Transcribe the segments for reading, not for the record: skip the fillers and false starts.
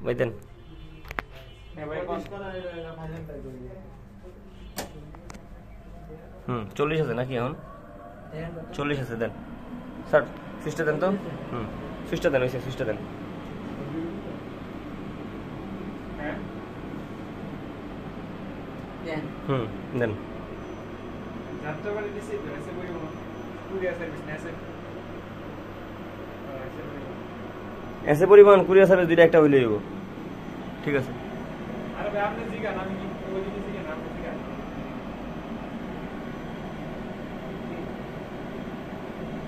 ভাই দেন। হুম 40 আছে নাকি এখন? 40 আছে, দেন স্যার। সুইচটা দেন তো। হুম সুইচটা দেন, ওইসে সুইচটা দেন। হুম দেন। এসে পরিবহন কুরিয়ার সার্ভিস দুইটা একটা হইলে হইব। ঠিক আছে।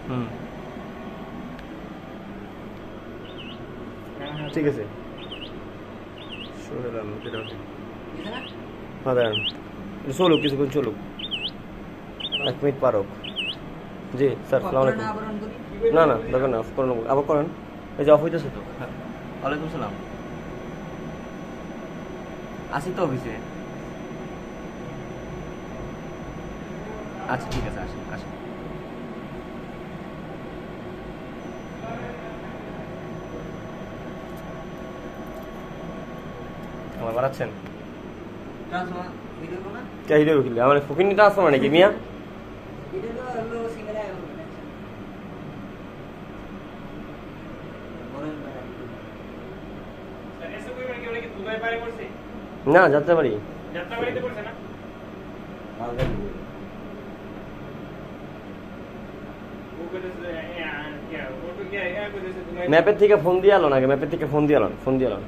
হুম ঠিক আছে। চলুক কিছুক্ষণ চলুক, 1 মিনিট পারক। জি স্যার সালাম আলাইকুম। না না দরকার না, অফ করেন, আবার করেন। এই যে অফ হইতেছে তো। হ্যাঁ ওয়ালাইকুম সালাম। আসি তো অফিসে। আচ্ছা ঠিক আছে, আসেন আসেন। আমার বাড়াচ্ছেন কে? হিরো কিনলে আমার ফকিনি ট্রান্সফার নাকি মিয়া? না যাত্রা বাড়ি। ম্যাপের থেকে ফোন দিয়ে আলো নাকি? ম্যাপের থেকে ফোন দিয়ে আলো, ফোন দিয়ে আলো।